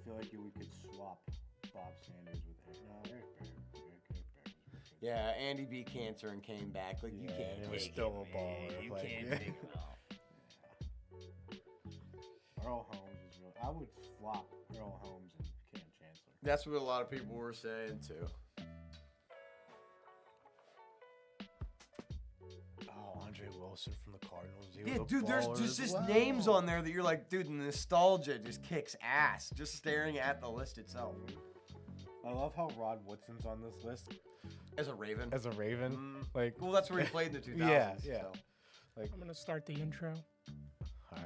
feel like we could swap Bob Sanders with Eric Berry. Eric Berry was really good. Yeah, Andy beat cancer and came back. Like you Yeah, can't. and it was take still him, a baller. man. You Like, can't yeah. take him out. Earl Holmes is real. I would flop Earl Holmes and Cam Chancellor. That's what a lot of people were saying too. Oh, Andre Wilson from the Cardinals. He Yeah, was a dude, there's baller just as well. names on there that you're like, dude, nostalgia just kicks ass just staring at the list itself. I love how Rod Woodson's on this list As a Raven. as a Raven. Like, Well, that's where he played in the 2000s. Yeah, yeah. So. like, I'm gonna start the intro. all right.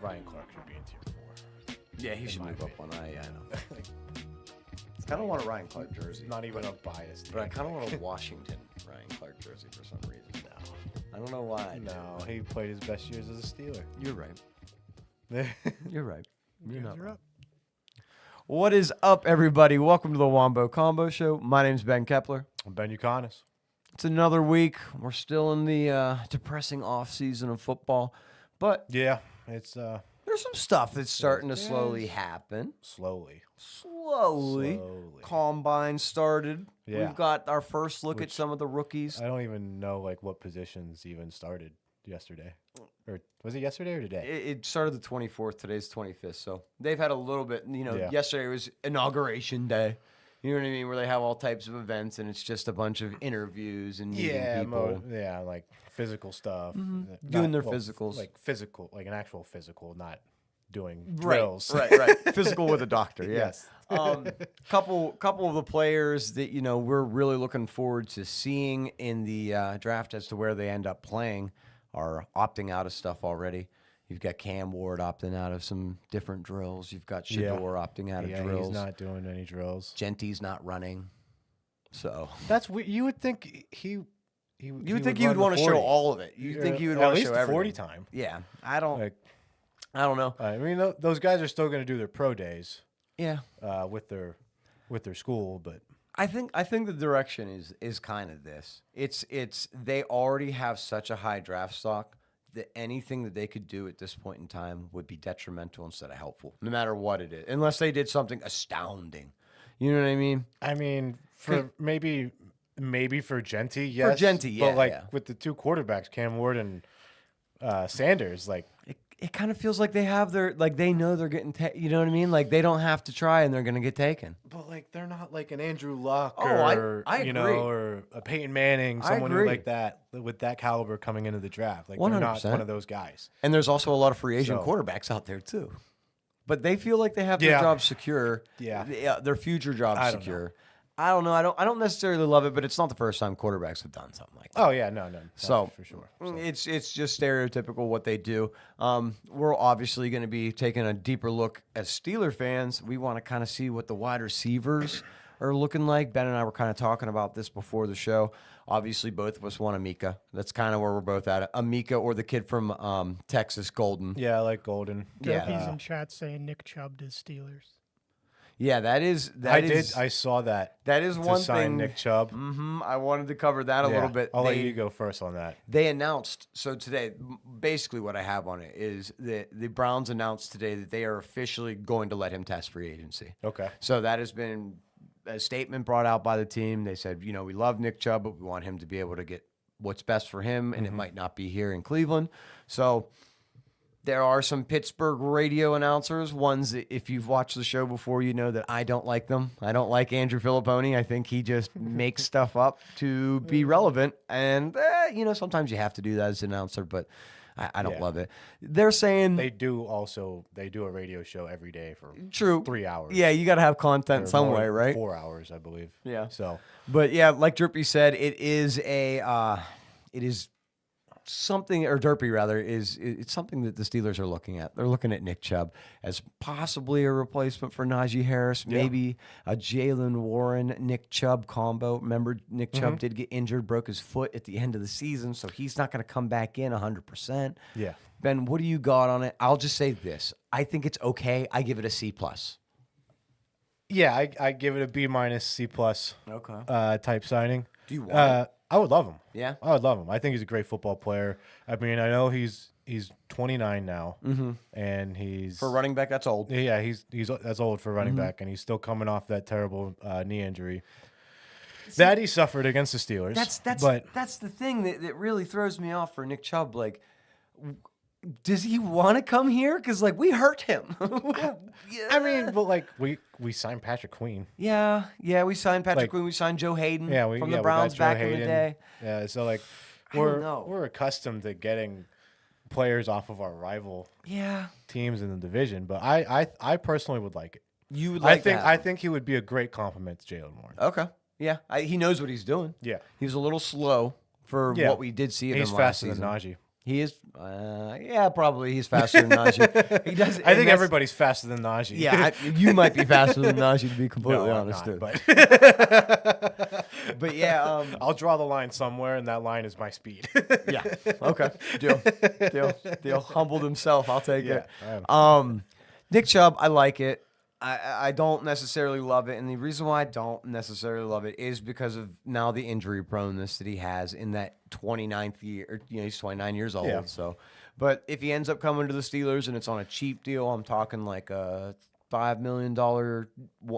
Ryan Clark should be in tier 4. Yeah, he should my move up one. I know. Like, I kind of want a Ryan Clark jersey. not even a bias. But I kind of want a Washington Ryan Clark jersey for some reason. I don't know why. No, he played his best years as a Steeler. You're right. You're right. You're not You're wrong. up. What is up, everybody? Welcome to the Wombo Combo Show. My name's Ben Kepler. I'm Ben Uconis. It's another week. We're still in the depressing off-season of football. But Yeah, it's there's some stuff that's starting to slowly happen. slowly. Slowly. Combine started. Yeah. We've got our first look at Which- some of the rookies. I don't even know like what positions even started yesterday. Or was it yesterday or today? It started the 24th. Today's 25th. So they've had a little bit, Yeah. yesterday was inauguration day. You know what I mean? Where they have all types of events and it's just a bunch of interviews and meeting people. Like physical stuff. Doing their physicals. Like physical, like an actual physical, not doing Right, drills. right. Physical with a doctor, yeah. Yes. Couple of the players that we're really looking forward to seeing in the draft as to where they end up playing are opting out of stuff already. You've got Cam Ward opting out of some different drills. You've got Shador opting out of drills. He's not doing any drills. Genty's not running. So That's what you would think you would think he would want to show all of it. You'd think he would want to show at least everything. 40 time. Yeah, I don't know. I mean, those guys are still going to do their pro days. Yeah. With their school, but I think the direction is kind of this. It's they already have such a high draft stock that anything that they could do at this point in time would be detrimental instead of helpful, no matter what it is, unless they did something astounding. You know what I mean? I mean, for maybe for Genty, yes. For Genty, yeah, but with the two quarterbacks, Cam Ward and Sanders, like It kind of feels like they have they know they're getting you know what I mean? Like they don't have to try and they're going to get taken. but like they're not like an Andrew Luck Oh, or I agree. or a Peyton Manning, someone agree. like that with that caliber coming into the draft. Like 100%. they're not one of those guys. And there's also a lot of free agent So- quarterbacks out there too. But they feel like they have their Yeah. job secure. Yeah. Their future job I don't secure. I don't know. I don't necessarily love it, but it's not the first time quarterbacks have done something like that. Oh yeah, no, So for sure. it's just stereotypical what they do. We're obviously going to be taking a deeper look as Steeler fans. We want to kind of see what the wide receivers are looking like. Ben and I were kind of talking about this before the show. Obviously, both of us want Amika. That's kind of where we're both at. Amika or the kid from Texas, Golden. Yeah, I like Golden. Yeah. He's in chat saying Nick Chubb to Steelers. Yeah, that is. I saw that. That is To one sign thing. Nick Chubb. I wanted to cover that a little bit. I'll let you go first on that. They announced, so today, basically what I have on it is the Browns announced today that they are officially going to let him test free agency. Okay. So that has been a statement brought out by the team. They said, we love Nick Chubb, but we want him to be able to get what's best for him, and it might not be here in Cleveland. So there are some Pittsburgh radio announcers, ones that if you've watched the show before, you know that I don't like them. I don't like Andrew Filipponi. I think he just makes stuff up to be relevant. And, sometimes you have to do that as an announcer, but I don't love it. They're saying... They do a radio show every day for True. 3 hours. Yeah, you got to have content Or some more, way, right? 4 hours, I believe. Yeah. So, But yeah, like Drippy said, it is something, or Derpy rather, it's something that the Steelers are looking at. They're looking at Nick Chubb as possibly a replacement for Najee Harris, maybe a Jalen Warren, Nick Chubb combo. Remember, Nick Chubb did get injured, broke his foot at the end of the season, so he's not going to come back in 100%. yeah. Ben, what do you got on it? I'll just say this. I think it's okay. I give it a C+. Yeah, I give it a B-, C+ Okay. type signing. Do you want it? I would love him. Yeah. I would love him. I think he's a great football player. I mean, I know he's 29 now, and he's For running back, that's old. Yeah, he's that's old for running back, and he's still coming off that terrible knee injury that he suffered against the Steelers. That's the thing that really throws me off for Nick Chubb. Like, does he want to come here? Because like we hurt him. I mean, but like we signed Patrick Queen. Yeah, we signed Patrick Quinn. We signed Joe Hayden from the Browns back in the day. Yeah, so like we're accustomed to getting players off of our rival teams in the division, but I personally would like it. You would like that? I think he would be a great compliment to Jalen Warren. Okay. Yeah, he knows what he's doing. Yeah. He was a little slow for what we did see of him last season. He's faster than Najee. He is, probably he's faster than Najee. He does. I think everybody's faster than Najee. Yeah, you might be faster than Najee, to be completely No, honest. I'm not, But yeah, I'll draw the line somewhere, and that line is my speed. yeah. Okay. Deal. Humbled himself. I'll take it. Nick Chubb, I like it. I don't necessarily love it, and the reason why I don't necessarily love it is because of now the injury proneness that he has in that 29th year. He's 29 years old. Yeah. So, but if he ends up coming to the Steelers and it's on a cheap deal, I'm talking like a $5 million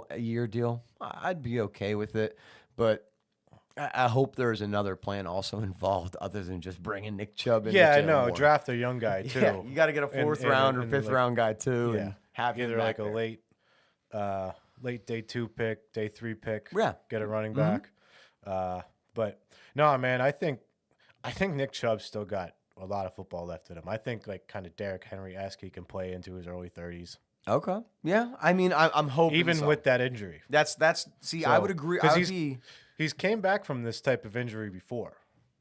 a year deal, I'd be okay with it. But I hope there's another plan also involved other than just bringing Nick Chubb in. Yeah, I know. Draft a young guy too. Yeah, you got to get a fourth round or fifth round guy too, Yeah, and have him either back like a there. late day 2 pick, day 3 pick. Yeah. Get a running back. But no, man, I think Nick Chubb's still got a lot of football left in him. I think like kind of Derrick Henry-esque, he can play into his early 30s. Okay. Yeah. I mean, I'm hoping Even so. with that injury. See, I would agree. Because he's came back from this type of injury before.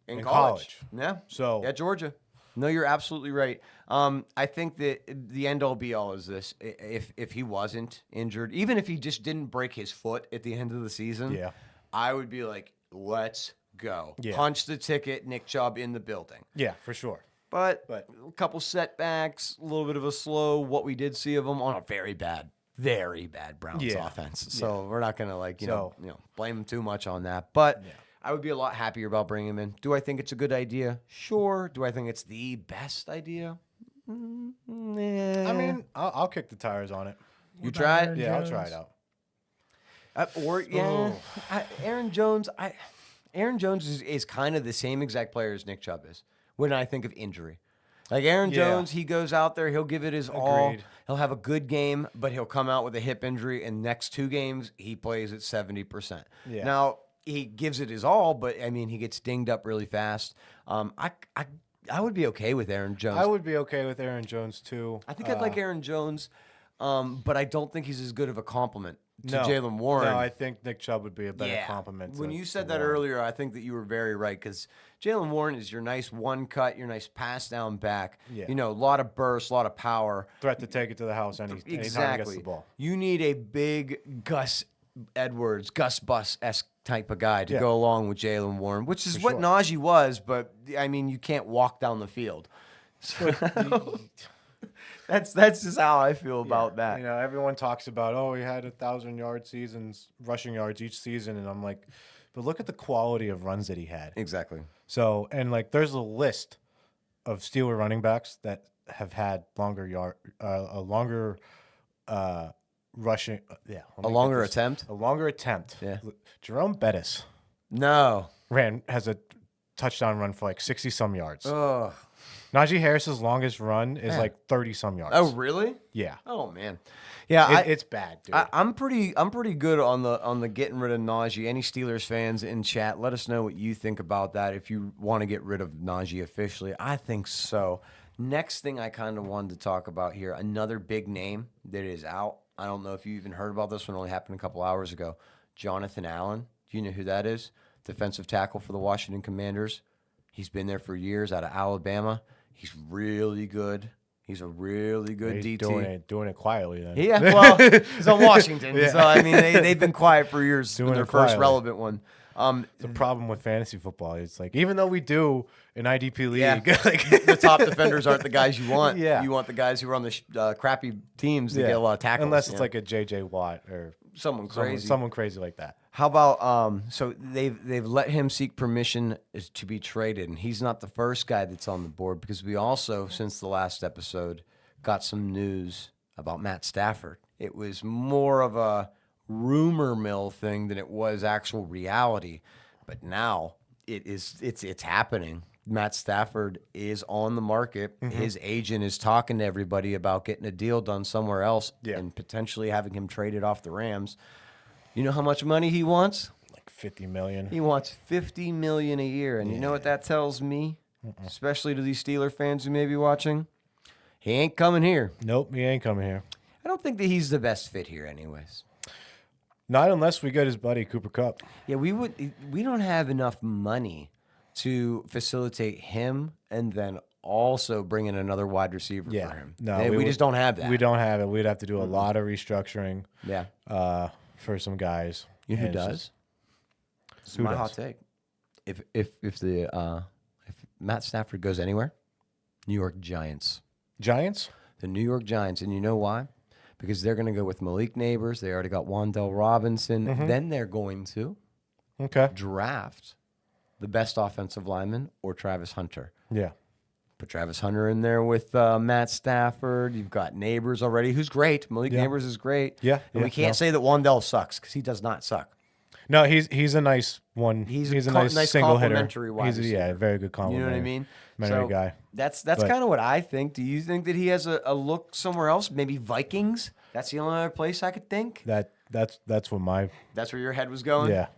in college. Yeah. So At Georgia. No, you're absolutely right. I think that the end all be all is this: if he wasn't injured, even if he just didn't break his foot at the end of the season, I would be like, let's go, punch the ticket, Nick Chubb in the building. Yeah, for sure. But a couple setbacks, a little bit of a slow. What we did see of him on a very bad Browns offense. So we're not gonna blame him too much on that, but. Yeah. I would be a lot happier about bringing him in. Do I think it's a good idea? Sure. Do I think it's the best idea? Nah. I mean, I'll kick the tires on it. You try it? Yeah, I'll try it out. Aaron Jones. Aaron Jones is kind of the same exact player as Nick Chubb is when I think of injury. Like Aaron Jones, he goes out there, he'll give it his all. He'll have a good game, but he'll come out with a hip injury, and next 2 games, he plays at 70%. Yeah. Now, he gives it his all, but I mean, he gets dinged up really fast. I would be okay with Aaron Jones. I would be okay with Aaron Jones too. I think I'd like Aaron Jones, but I don't think he's as good of a compliment to Jalen Warren. No, I think Nick Chubb would be a better compliment. When you said that earlier, I think that you were very right because Jalen Warren is your nice one cut, your nice pass down back. Yeah. A lot of burst, a lot of power. Threat to take it to the house anytime he gets the ball. You need a big Gus Bus-esque type of guy to go along with Jalen Warren, which is what Najee was, but I mean, you can't walk down the field. So that's just how I feel about that. Everyone talks about, he had 1,000-yard seasons, rushing yards each season, and I'm like, but look at the quality of runs that he had. Exactly. So, and there's a list of Steeler running backs that have had longer rushing, a longer attempt. Yeah. Jerome Bettis has a touchdown run for 60 some yards. Oh. Najee Harris's longest run is 30 some yards. Oh, really? Yeah. Oh man. Yeah, it's bad, dude. I'm pretty good on the getting rid of Najee. Any Steelers fans in chat, let us know what you think about that. If you want to get rid of Najee officially, I think so. Next thing I kind of wanted to talk about here, another big name that is out. I don't know if you even heard about this one. It only happened a couple hours ago. Jonathan Allen. Do you know who that is? Defensive tackle for the Washington Commanders. He's been there for years out of Alabama. He's really good. He's a really good DT. Doing it quietly then. Yeah, well, he's on Washington. So, I mean, they've been quiet for years. Doing their first relevant one. The problem with fantasy football is even though we do an IDP league, the top defenders aren't the guys you want. Yeah. You want the guys who are on the crappy teams that get a lot of tackles. Unless it's like a J.J. Watt or someone crazy. Someone crazy like that. How about so they've let him seek permission to be traded, and he's not the first guy that's on the board because we also, since the last episode, got some news about Matt Stafford. It was more of a rumor mill thing than it was actual reality, but now it's happening. Matt Stafford is on the market. His agent is talking to everybody about getting a deal done somewhere else and potentially having him traded off the Rams. You know how much money he wants? Like $50 million. He wants $50 million a year, and you know what that tells me, especially to these Steeler fans who may be watching. He ain't coming here. Nope, he ain't coming here. I don't think that he's the best fit here, anyways. Not unless we get his buddy Cooper Kupp. Yeah, we don't have enough money to facilitate him and then also bring in another wide receiver for him. No, we just don't have that. We don't have it. We'd have to do a lot of restructuring. Yeah. For some guys. You know who And it's does? just- This is Who my does? hot take. If Matt Stafford goes anywhere, New York Giants. Giants? The New York Giants, and you know why? Because they're going to go with Malik Neighbors. They already got Wan'Dale Robinson. Then they're going to Okay. draft the best offensive lineman or Travis Hunter. Yeah. Put Travis Hunter in there with Matt Stafford. You've got Neighbors already, who's great. Malik Neighbors is great. Yeah, And we yeah, can't say that Wan'Dale sucks because he does not suck. No, he's a nice one. He's a a nice single hitter. complimentary wide He's a receiver. very good You complimentary. know what I mean? Complimentary guy. That's But- kind of what I think. Do you think that he has a look somewhere else? Maybe Vikings? That's the only other place I could think. That's what my That's where your head was going? yeah.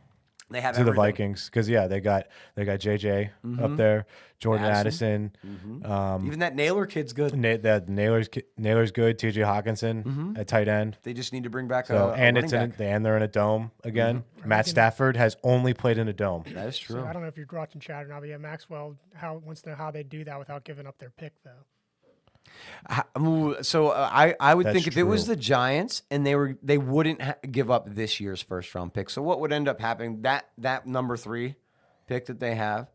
They have To the everything. Vikings because they got JJ up there, Jordan Addison. Even that Naylor kid's good. That Naylor's good. TJ Hawkinson at tight end. They just need to bring back So a and running back. they're in a dome again. Matt Stafford has only played in a dome. That is true. So I don't know if you're watching chat or not, but yeah, Maxwell wants to know how they do that without giving up their pick, though. So I would That's think if it was true. the Giants and they wouldn't give up this year's first round pick. So what would end up happening? That number 3 pick that they have,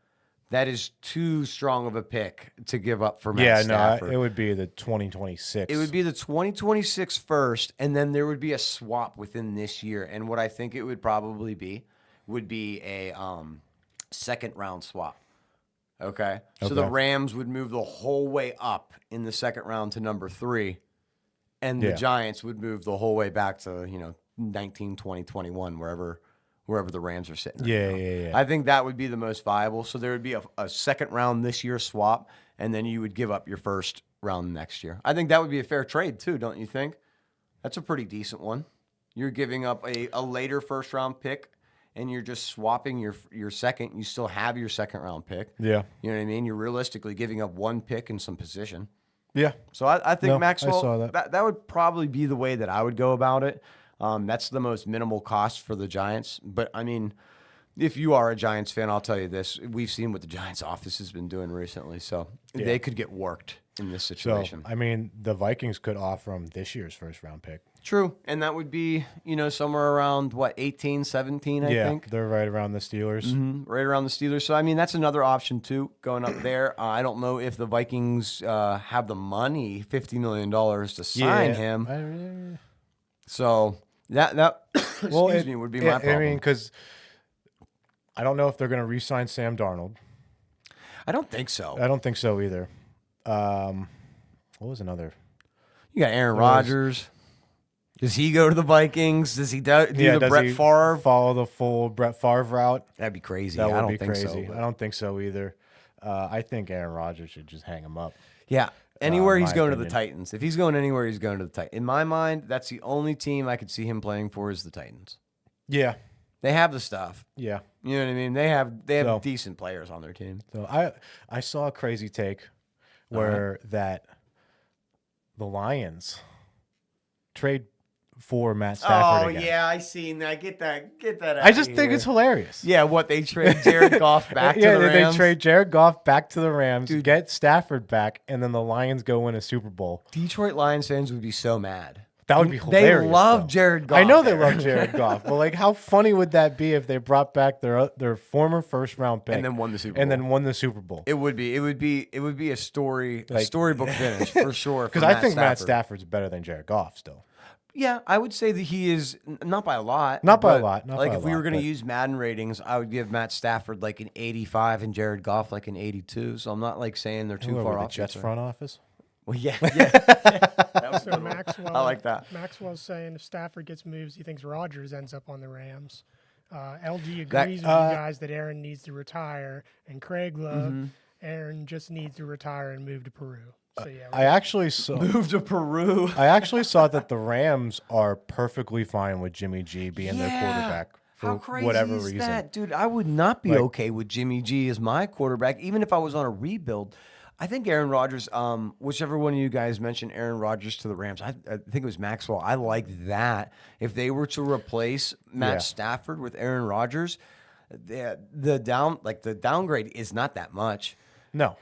that is too strong of a pick to give up for Matt Stafford. it would be the 2026. It would be the 2026 first, and then there would be a swap within this year. And what I think it would probably be would be a second round swap. Okay. So the Okay. Rams would move the whole way up in the second round to number 3, and the Yeah. Giants would move the whole way back to 19, 20, 21, wherever the Rams are sitting. right now. Yeah. I think that would be the most viable. So there would be a second round this year swap, and then you would give up your first round next year. I think that would be a fair trade too, don't you think? That's a pretty decent one. You're giving up a later first round pick, and you're just swapping your second. You still have your second round pick. Yeah. You know what I mean? You're realistically giving up one pick and some position. Yeah. So I think No, I Maxwell, saw that. that would probably be the way that I would go about it. That's the most minimal cost for the Giants. But, I mean, if you are a Giants fan, I'll tell you this. We've seen what the Giants office has been doing recently. So they could get worked in this So situation. I mean, the Vikings could offer him this year's first round pick. True. And that would be, somewhere around, 18, 17, I think. They're right around the Steelers. Right around the Steelers. So, I mean, that's another option, too, going up there. I don't know if the Vikings have the money, $50 million, to sign him. So, that excuse me, would be my problem. I mean, because I don't know if they're going to re-sign Sam Darnold. I don't think so. I don't think so either. What was another? You got Aaron Rodgers. Does he go to the Vikings? Does he do the does Brett he Favre? follow the full Brett Favre route? That'd be crazy. That I would don't be think crazy. so. but- I don't think so either. I think Aaron Rodgers should just hang him up. Yeah. Anywhere in he's my going to the opinion. Titans. If he's going anywhere, he's going to the Titans. In my mind, that's the only team I could see him playing for is the Titans. Yeah, They have the stuff. yeah. You know what I mean? They have So- decent players on their team. So I saw a crazy take where that the Lions trade for Matt Stafford again. I seen that. Get that. Out I just think it's hilarious. Yeah, what they trade Jared Goff back to the Rams. They trade Jared Goff back to the Rams, get Stafford back, and then the Lions go win a Super Bowl. Detroit Lions fans would be so mad. That would be hilarious. They love though. Jared Goff. I know they there. love Jared Goff, but like, how funny would that be if they brought back their former first round pick And then won the Super Bowl. and then won the Super Bowl? It would be a storybook finish for sure. Because I think Matt Stafford's better than Jared Goff still. Yeah, I would say that he is not by a lot. Not by a but, lot, not like by a if we were lot, going to but- use Madden ratings, I would give Matt Stafford like an 85 and Jared Goff like an 82. So I'm not like saying they're too Who are far we, the off. Jets each other. front office? Well, yeah. That was a So good one. Maxwell, I like that. Maxwell's saying if Stafford gets moves, he thinks Rodgers ends up on the Rams. LG That- agrees with you guys that Aaron needs to retire, and Craig Love, Mm-hmm. Aaron just needs to retire and move to Peru. So yeah, I actually saw. Move to Peru. I actually saw that the Rams are perfectly fine with Jimmy G being their quarterback for How crazy whatever is reason. that, dude? I would not be Like- okay with Jimmy G as my quarterback, even if I was on a rebuild. I think Aaron Rodgers, whichever one of you guys mentioned Aaron Rodgers to the Rams, I think it was Maxwell. I like that. If they were to replace Matt Yeah. Stafford with Aaron Rodgers, the downgrade is not that much. No,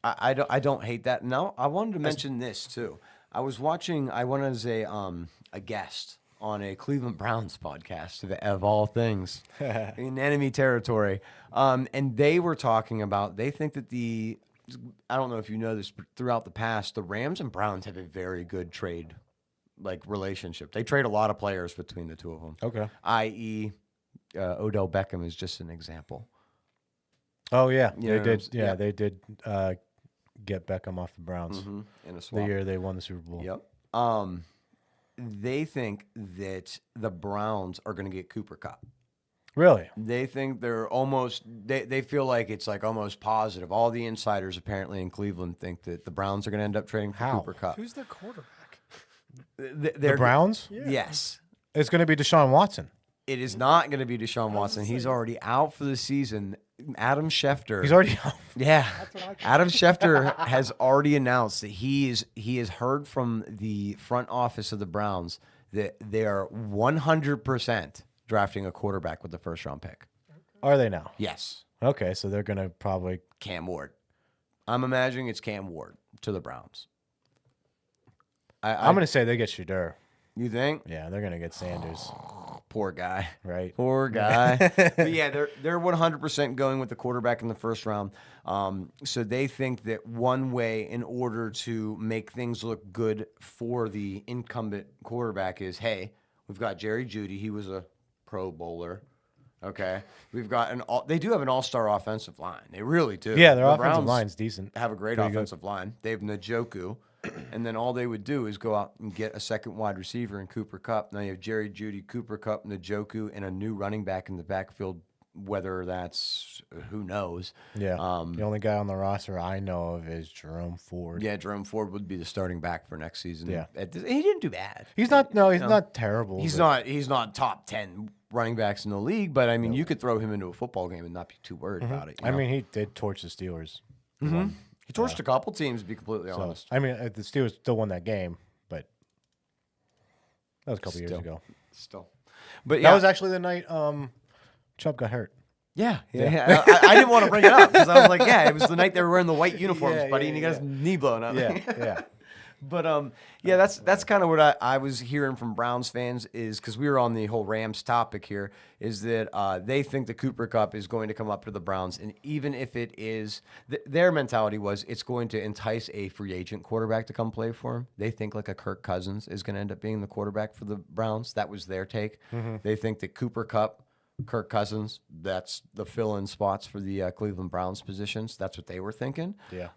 I don't hate that. No, I wanted to mention this too. I went as a guest on a Cleveland Browns podcast of all things in enemy territory, and they were talking about they think that I don't know if you know this, but throughout the past, the Rams and Browns have a very good trade relationship. They trade a lot of players between the two of them. okay. I.e., Odell Beckham is just an example. Oh yeah, You they know, did. Yeah, yeah. they did get Beckham off the Browns In a the swap. year they won the Super Bowl. Yep. They think that the Browns are going to get Cooper Kupp. Really? They think they're almost. They feel like it's like almost positive. All the insiders apparently in Cleveland think that the Browns are going to end up trading for How? Cooper Kupp. who's their quarterback? The Browns? Yes. It's going to be Deshaun Watson. It is not going to be Deshaun Watson. He's already out for the season. Adam Schefter. He's already out. Yeah. what I thought. Adam Schefter has already announced that he has heard from the front office of the Browns that they are 100% drafting a quarterback with the first round pick. Are they now? Yes. Okay, so they're going to probably. Cam Ward. I'm imagining it's Cam Ward to the Browns. I'm going to say they get Shadur. You think? Yeah, they're going to get Sanders, Poor guy. right? Poor guy. But yeah, they're 100% going with the quarterback in the first round. So they think that one way in order to make things look good for the incumbent quarterback is, hey, we've got Jerry Jeudy. He was a Pro Bowler. Okay, we've got they do have an all-star offensive line. They really do. Yeah, their The offensive Browns line's decent. have a great Pretty good. offensive line. They have Njoku, and then all they would do is go out and get a second wide receiver in Cooper Kupp. Now you have Jerry Jeudy, Cooper Kupp, Njoku, and a new running back in the backfield. Whether that's who knows. Yeah. The only guy on the roster I know of is Jerome Ford. Yeah, Jerome Ford would be the starting back for next season. Yeah. He didn't do bad. He's not. No, he's not terrible. He's but- not top 10 running backs in the league, but I mean, you could throw him into a football game and not be too worried about it. you I know? mean, he did torch the Steelers. he torched a couple teams, to be completely So, honest. I mean, the Steelers still won that game, but that was a couple years Still. ago. Still, but That yeah, was actually the night Chubb got hurt. yeah. I didn't want to bring it up because I was like, yeah, it was the night they were wearing the white uniforms, Yeah, buddy, yeah, and he got yeah. his knee blown up. Yeah. But yeah, that's kind of what I was hearing from Browns fans is because we were on the whole Rams topic here is that they think the Cooper Kupp is going to come up to the Browns, and even if it is, their mentality was it's going to entice a free agent quarterback to come play for him. They think like a Kirk Cousins is going to end up being the quarterback for the Browns. That was their take. They think that Cooper Kupp, Kirk Cousins, that's the fill-in spots for the Cleveland Browns positions. That's what they were thinking. Yeah.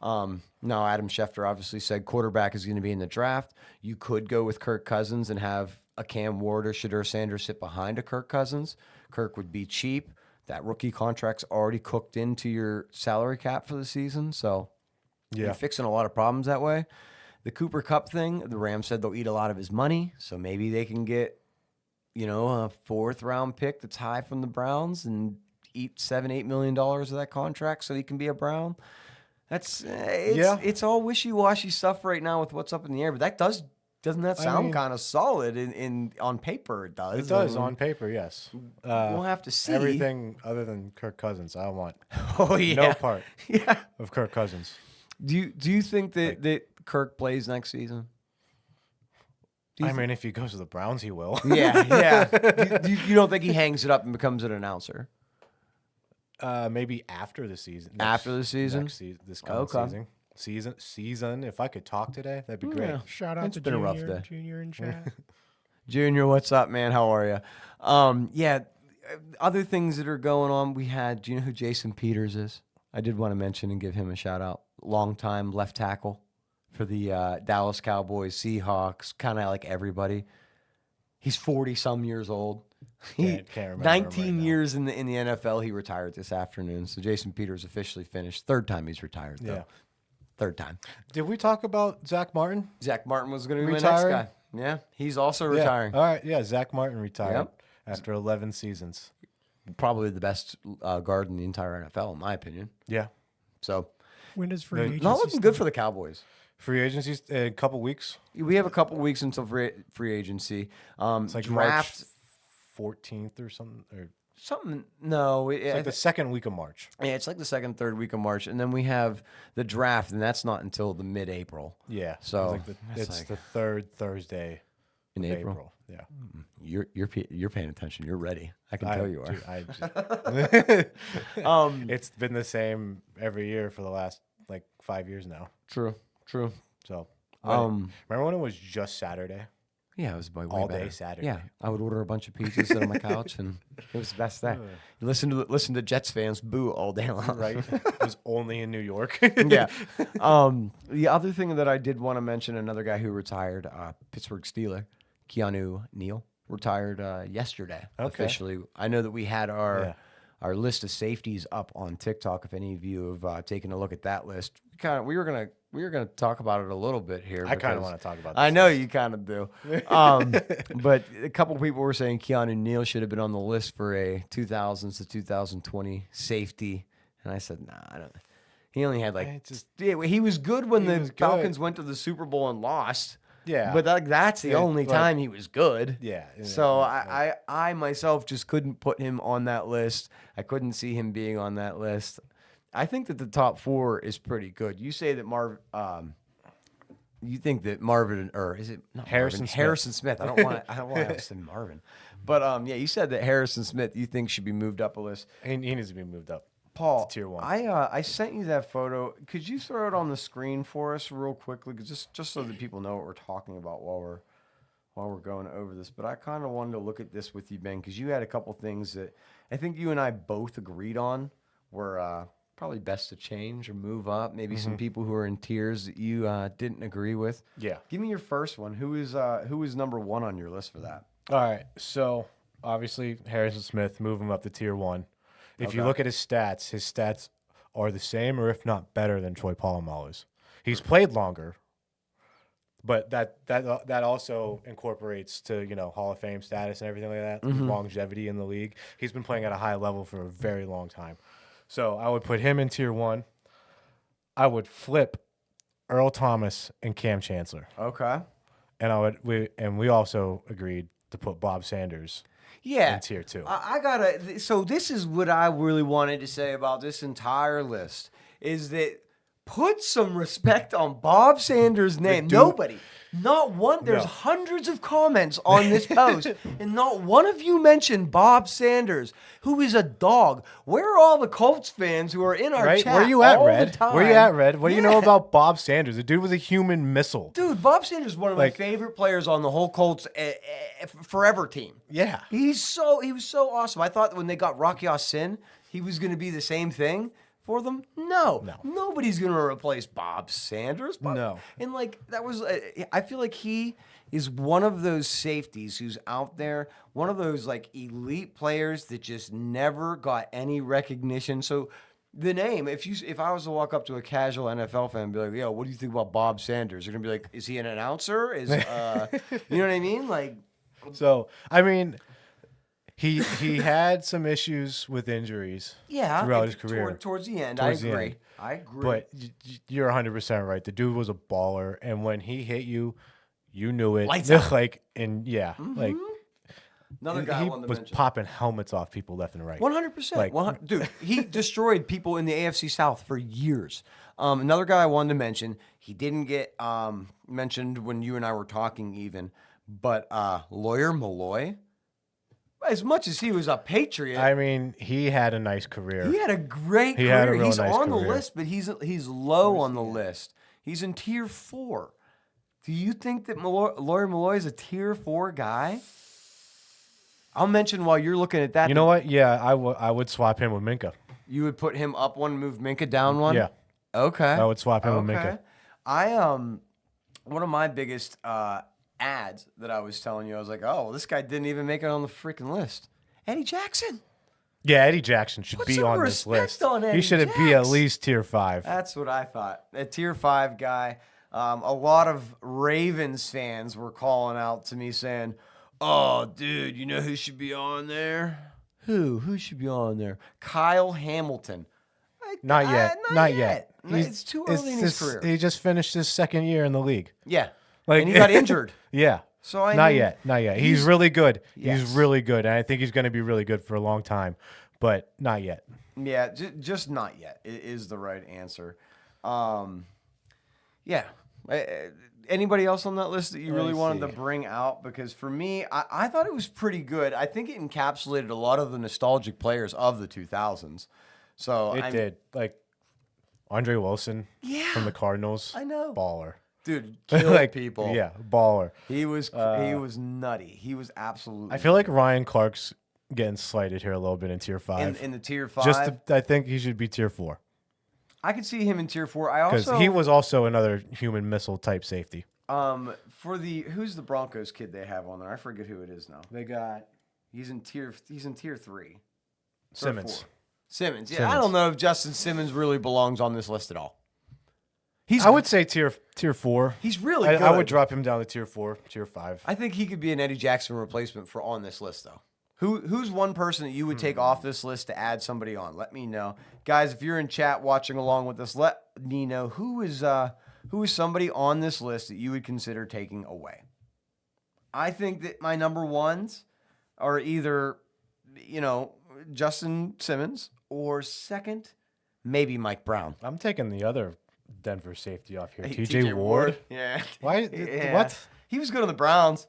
Now, Adam Schefter obviously said quarterback is going to be in the draft. You could go with Kirk Cousins and have a Cam Ward or Shadur Sanders sit behind a Kirk Cousins. Kirk would be cheap. That rookie contract's already cooked into your salary cap for the season, so you're fixing a lot of problems that way. The Cooper Kupp thing, the Rams said they'll eat a lot of his money, so maybe they can get a fourth-round pick that's high from the Browns and eat $7-8 million of that contract so he can be a Brown. It's all wishy-washy stuff right now with what's up in the air, but doesn't that sound kind of solid in on paper? It does. It does on paper, yes. We'll have to see. Everything other than Kirk Cousins, I want Oh yeah. no part Yeah. of Kirk Cousins. Do you think that Kirk plays next season? I mean, if he goes to the Browns, he will. Yeah. You don't think he hangs it up and becomes an announcer? Maybe after the season. After the season? This coming season. season. If I could talk today, that'd be great. Yeah. Shout out It's to been a rough Junior. day. Junior in chat. Junior, what's up, man? How are you? Yeah, other things that are going on. We had, do you know who Jason Peters is? I did want to mention and give him a shout out. Longtime left tackle for the Dallas Cowboys, Seahawks, kind of like everybody. He's 40-some years old. Can't remember him 19 right now. years in the NFL. He retired this afternoon. So Jason Peters officially finished. Third time he's retired, though. Yeah. Third time. Did we talk about Zach Martin? Zach Martin was going to be my next Retiring? guy. Yeah, he's also retiring. Yeah. All right. Yeah. Zach Martin retired Yep. after 11 seasons. Probably the best guard in the entire NFL, in my opinion. Yeah. So, When does free Not agency not looking good for the Cowboys. Free agency in a couple weeks. We have a couple weeks until free agency. It's like Draft March 14th or something. Or something. No, it's like the second week of March. yeah, it's like the second, third week of March, and then we have the draft, and that's not until the mid-April. Yeah. So, it's that's like- the third Thursday In of April. Yeah. You're paying attention. You're ready. I can tell you are. It's been the same every year for the last like 5 years now. True. So, Um, remember when it was just Saturday? Yeah, it was way All day better. Saturday. Yeah, I would order a bunch of pizzas, sit on my couch, and it was the best day. You listen to Jets fans boo all day long. Right? It was only in New York. Yeah. The other thing that I did want to mention, another guy who retired, Pittsburgh Steeler, Keanu Neal, retired yesterday Okay. officially. I know that we had our list of safeties up on TikTok. If any of you have taken a look at that list, we were gonna talk about it a little bit here. I kind of because want to talk about this. I know you kind of do. But a couple people were saying Keanu Neal should have been on the list for a 2000s to 2020 safety. And I said, nah, I don't. He only had he was good when the was good. Falcons went to the Super Bowl and lost. Yeah. But that's the only but- time he was good. Yeah. So I myself just couldn't put him on that list. I couldn't see him being on that list. I think that the top four is pretty good. You say that you think that Marvin, or is it not Harrison Marvin? Smith. Harrison Smith. I don't want to say Marvin, but yeah, you said that Harrison Smith you think should be moved up a list. he needs to be moved up. Paul, to tier one. I sent you that photo. Could you throw it on the screen for us real quickly, just so that people know what we're talking about while we're going over this? But I kind of wanted to look at this with you, Ben, because you had a couple things that I think you and I both agreed on were probably best to change or move up. Maybe some people who are in tiers that you didn't agree with. Yeah. Give me your first one. Who is number one on your list for that? All right. So obviously Harrison Smith, move him up to tier one. If you Okay. look at his stats are the same or if not better than Troy Polamalu's. He's played longer, but that also incorporates to Hall of Fame status and everything like that, longevity in the league. He's been playing at a high level for a very long time. So I would put him in tier one. I would flip Earl Thomas and Cam Chancellor, Okay. and we also agreed to put Bob Sanders Yeah. in tier two. I gotta. So this is what I really wanted to say about this entire list is that put some respect on Bob Sanders' name. dude- Nobody, not one. There's No. hundreds of comments on this post, and not one of you mentioned Bob Sanders, who is a dog. Where are all the Colts fans who are in our Right? chat? Where you at, all Red? The time? Where you at, Red? What do you know Yeah. about Bob Sanders? The dude was a human missile. Dude, Bob Sanders is one of my Like- favorite players on the whole Colts forever team. Yeah. He was so awesome. I thought when they got Rocky Ya-Sin, he was going to be the same thing for them. No. Nobody's going to replace Bob Sanders. No. And that was, I feel like he is one of those safeties who's out there, one of those elite players that just never got any recognition. So the name, if I was to walk up to a casual NFL fan and be like, yo, what do you think about Bob Sanders? You're going to be like, is he an announcer? You know what I mean? So, I mean, he had some issues with injuries throughout his career. Towards the end, Towards I the agree. end. I agree. But you're 100% right. The dude was a baller, and when he hit you, you knew it. Lights out. Another guy I he wanted to was mention. popping helmets off people left and right. 100%. Dude, he destroyed people in the AFC South for years. Another guy I wanted to mention, he didn't get mentioned when you and I were talking even, but Lawyer Malloy, As much as he was a Patriot, I mean, he had a nice career. he had a great He career. had a real He's nice on the career. list, but he's low on the list. He's in tier 4. Do you think that Lawyer Malloy is a tier 4 guy? I'll mention while you're looking at that. You know what? Yeah, I would swap him with Minka. You would put him up one, move Minka down one? Yeah. Okay. I would swap him with Minka. One of my biggest ads that I was telling you, I was like, oh, well, this guy didn't even make it on the freaking list. Eddie Jackson. Yeah, Eddie Jackson should Put be some on this respect list. on Eddie He should be at Jax. least tier 5. That's what I thought. A tier 5 guy. A lot of Ravens fans were calling out to me saying, oh, dude, you know who should be on there? Who should be on there? Kyle Hamilton. Not yet. Not yet. It's too early in his career. He just finished his second year in the league. Yeah. Like, And he got injured. Yeah. So I Not mean, yet. Not yet. He's really good. Yes. He's really good. And I think he's going to be really good for a long time. But not yet. Yeah, just not yet is the right answer. Yeah. Anybody else on that list that you really wanted to bring out? Because for me, I thought it was pretty good. I think it encapsulated a lot of the nostalgic players of the 2000s. So It did. Like Andre Wilson from the Cardinals. I know. Baller. Dude, killed people. Yeah, baller. He was nutty. He was absolutely. I feel like Ryan Clark's getting slighted here a little bit in tier 5. in the tier 5. I think he should be tier 4. I could see him in tier 4. I Because also he was also another human missile type safety. who's the Broncos kid they have on there? I forget who it is now. He's in tier 3. Simmons. Simmons. Yeah, Simmons. I don't know if Justin Simmons really belongs on this list at all. I would say tier 4. He's really good. I would drop him down to tier 4, tier 5. I think he could be an Eddie Jackson replacement for on this list, though. Who's one person that you would take off this list to add somebody on? Let me know. Guys, if you're in chat watching along with us, let me know who is somebody on this list that you would consider taking away. I think that my number ones are either, Justin Simmons or second, maybe Mike Brown. I'm taking the other Denver safety off here. Hey, TJ Ward. Yeah. Why? Yeah. What? He was good on the Browns.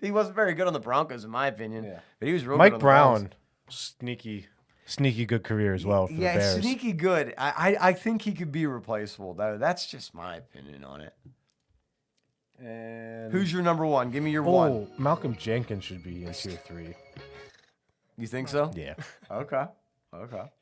He wasn't very good on the Broncos, in my opinion. Yeah. But he was real good Mike on the Browns. Brown, sneaky good career as well for the Bears. Sneaky good. I think he could be replaceable. That's just my opinion on it. And Who's your number one? Give me your one. Malcolm Jenkins should be in tier 3. You think so? Yeah. Okay.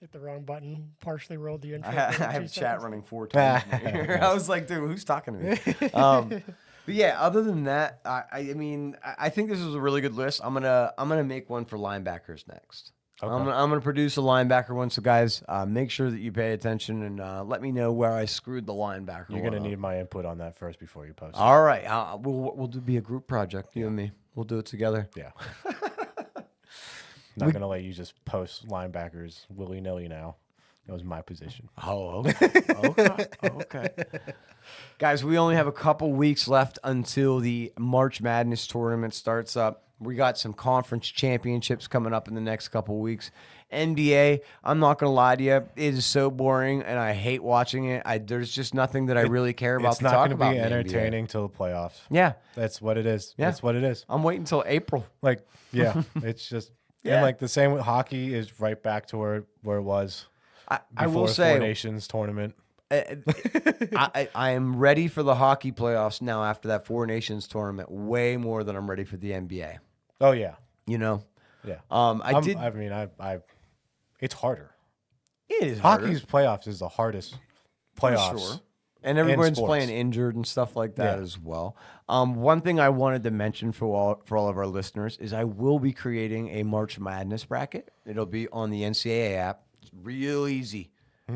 Hit the wrong button. Partially rolled the intro. I for have 2 chat seconds. running 4 times. I was like, dude, who's talking to me? But yeah, other than that, I mean, I think this is a really good list. I'm gonna make one for linebackers next. Okay. I'm gonna produce a linebacker one. So guys, make sure that you pay attention and let me know where I screwed the linebacker. You're one gonna up. need my input on that first before you post. All right, we'll be a group project, you and me. We'll do it together. Yeah. Not gonna let you just post linebackers willy nilly now. That was my position. Oh, okay. Okay. Guys, we only have a couple weeks left until the March Madness tournament starts up. We got some conference championships coming up in the next couple weeks. NBA, I'm not going to lie to you, it is so boring, and I hate watching it. There's just nothing that I really care about It's to not talk gonna about be in the NBA. entertaining till the playoffs. Yeah. That's what it is. Yeah. That's what it is. I'm waiting until April. Like, yeah, it's just Yeah. and like the same with hockey is right back to where it was. I will before say, Four Nations tournament. I am ready for the hockey playoffs now after that Four Nations tournament way more than I'm ready for the NBA. Oh yeah, Yeah. It's harder. It is harder. Hockey's playoffs is the hardest playoffs. Sure. And everyone's sports. playing injured and stuff like that Yeah. as well. One thing I wanted to mention for all of our listeners is I will be creating a March Madness bracket. It'll be on the NCAA app. It's real easy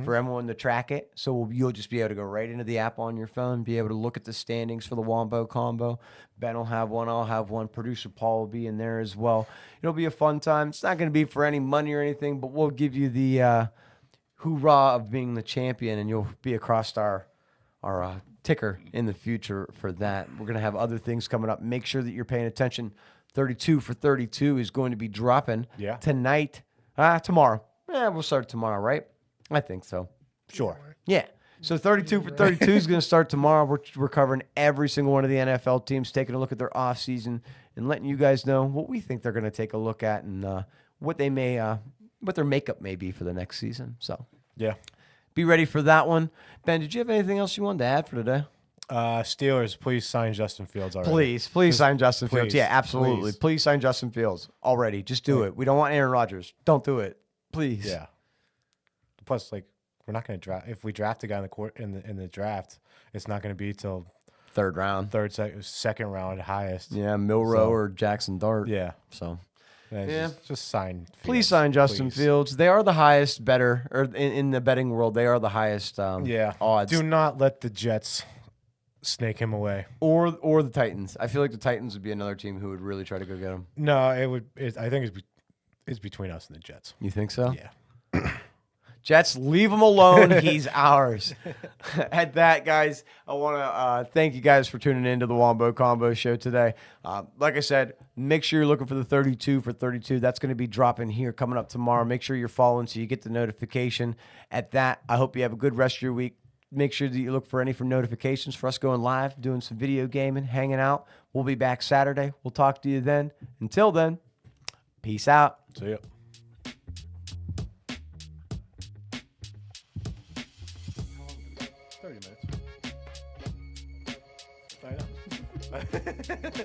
for everyone to track it. So you'll just be able to go right into the app on your phone, be able to look at the standings for the Wombo combo. Ben will have one. I'll have one. Producer Paul will be in there as well. It'll be a fun time. It's not going to be for any money or anything, but we'll give you the hoorah of being the champion, and you'll be across our ticker in the future for that. We're going to have other things coming up. Make sure that you're paying attention. 32 for 32 is going to be dropping tonight. Tomorrow. We'll start tomorrow, right? I think so. Sure. Yeah. So 32 for 32 is going to start tomorrow. We're covering every single one of the NFL teams, taking a look at their offseason and letting you guys know what we think they're going to take a look at and what they may, what their makeup may be for the next season. So Yeah. be ready for that one. Ben, did you have anything else you wanted to add for today? Steelers, please sign Justin Fields already. Please sign Justin Fields. please, Yeah, absolutely. Please sign Justin Fields already. Just do it. We don't want Aaron Rodgers. Don't do it. Please. Yeah. Plus, like, we're not going to draft. If we draft a guy in the draft, it's not going to be till Third round. second round highest. Yeah, Milrow So- or Jackson Dart. Yeah. So Yeah. Just sign. please Fields, sign Justin please. Fields. They are the highest better, or in the betting world, they are the highest Yeah. odds. Do not let the Jets snake him away. Or the Titans. I feel like the Titans would be another team who would really try to go get him. No, it would. I think it's between us and the Jets. You think so? Yeah. Jets, leave him alone. He's ours. At that, guys, I want to thank you guys for tuning in to the Wombo Combo Show today. Like I said, make sure you're looking for the 32 for 32. That's going to be dropping here coming up tomorrow. Make sure you're following so you get the notification. At that, I hope you have a good rest of your week. Make sure that you look for any notifications for us going live, doing some video gaming, hanging out. We'll be back Saturday. We'll talk to you then. Until then, peace out. See ya. 30 minutes. I know.